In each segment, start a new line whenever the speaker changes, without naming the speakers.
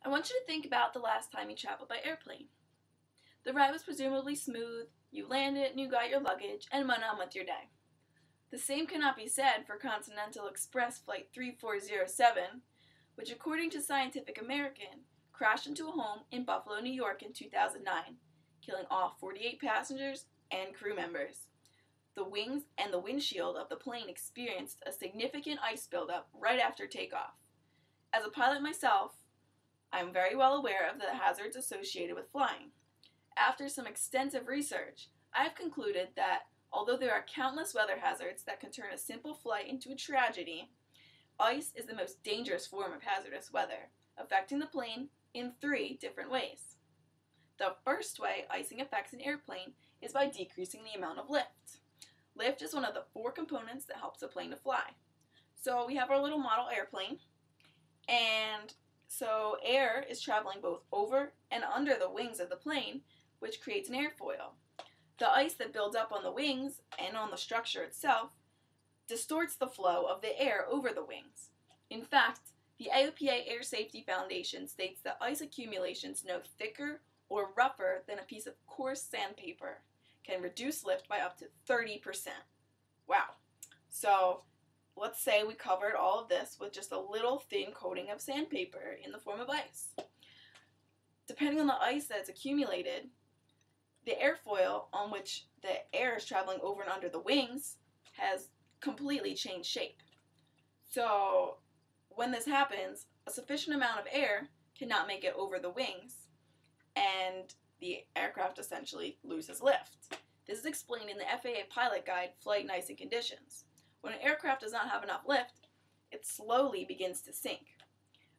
I want you to think about the last time you traveled by airplane. The ride was presumably smooth, you landed and you got your luggage and went on with your day. The same cannot be said for Continental Express Flight 3407, which according to Scientific American, crashed into a home in Buffalo, New York in 2009, killing all 48 passengers and crew members. The wings and the windshield of the plane experienced a significant ice buildup right after takeoff. As a pilot myself, I am very well aware of the hazards associated with flying. After some extensive research, I have concluded that although there are countless weather hazards that can turn a simple flight into a tragedy, ice is the most dangerous form of hazardous weather, affecting the plane in 3 different ways. The first way icing affects an airplane is by decreasing the amount of lift. Lift is one of the 4 components that helps a plane to fly. So we have our little model airplane, and so air is traveling both over and under the wings of the plane, which creates an airfoil. The ice that builds up on the wings and on the structure itself distorts the flow of the air over the wings. In fact, the AOPA Air Safety Foundation states that ice accumulations no thicker or rougher than a piece of coarse sandpaper can reduce lift by up to 30%. Wow. So let's say we covered all of this with just a little thin coating of sandpaper in the form of ice. Depending on the ice that's accumulated, the airfoil on which the air is traveling over and under the wings has completely changed shape. So when this happens, a sufficient amount of air cannot make it over the wings, and the aircraft essentially loses lift. This is explained in the FAA Pilot Guide, Flight and Icing Conditions. When an aircraft does not have enough lift, it slowly begins to sink.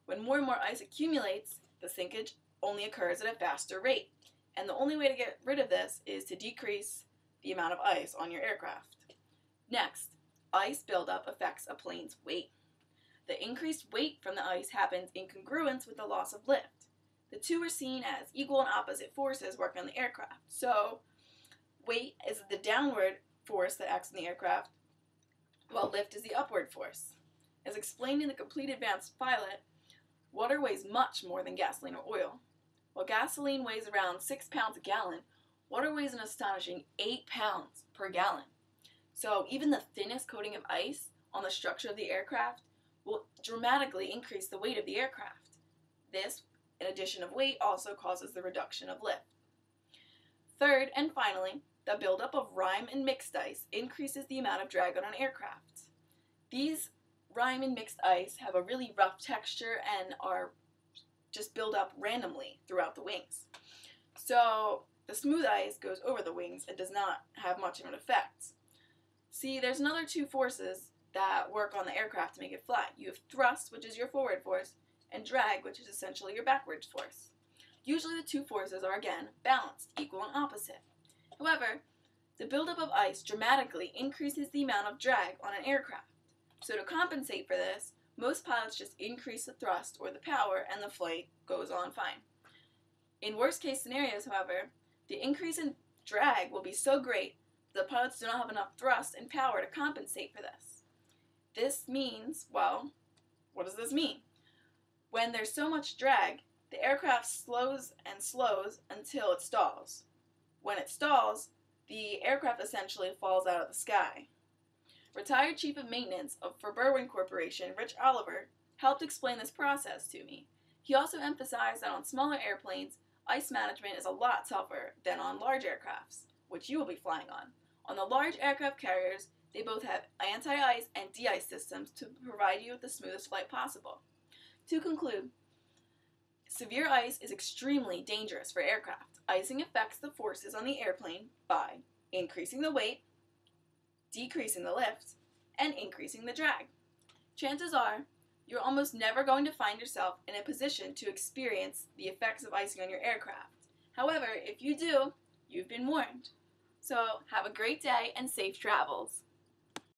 When more and more ice accumulates, the sinkage only occurs at a faster rate, and the only way to get rid of this is to decrease the amount of ice on your aircraft. Next, ice buildup affects a plane's weight. The increased weight from the ice happens in congruence with the loss of lift. The two are seen as equal and opposite forces working on the aircraft. So, weight is the downward force that acts on the aircraft, while lift is the upward force. As explained in the Complete Advanced Pilot, water weighs much more than gasoline or oil. While gasoline weighs around 6 pounds a gallon, water weighs an astonishing 8 pounds per gallon. So even the thinnest coating of ice on the structure of the aircraft will dramatically increase the weight of the aircraft. This, in addition of weight, also causes the reduction of lift. Third, and finally, the buildup of rime and mixed ice increases the amount of drag on an aircraft. These rime and mixed ice have a really rough texture and are just build up randomly throughout the wings. So the smooth ice goes over the wings and does not have much of an effect. See, there's another 2 forces that work on the aircraft to make it fly. You have thrust, which is your forward force, and drag, which is essentially your backwards force. Usually the 2 forces are, again, balanced, equal and opposite. However, the buildup of ice dramatically increases the amount of drag on an aircraft. So to compensate for this, most pilots just increase the thrust or the power and the flight goes on fine. In worst case scenarios, however, the increase in drag will be so great that the pilots do not have enough thrust and power to compensate for this. This means, well, what does this mean? When there's so much drag, the aircraft slows and slows until it stalls. When it stalls, the aircraft essentially falls out of the sky. Retired Chief of Maintenance for Berwyn Corporation, Rich Oliver, helped explain this process to me. He also emphasized that on smaller airplanes, ice management is a lot tougher than on large aircrafts, which you will be flying on. On the large aircraft carriers, they both have anti-ice and de-ice systems to provide you with the smoothest flight possible. To conclude, severe ice is extremely dangerous for aircraft. Icing affects the forces on the airplane by increasing the weight, decreasing the lift, and increasing the drag. Chances are, you're almost never going to find yourself in a position to experience the effects of icing on your aircraft. However, if you do, you've been warned. So, have a great day and safe travels.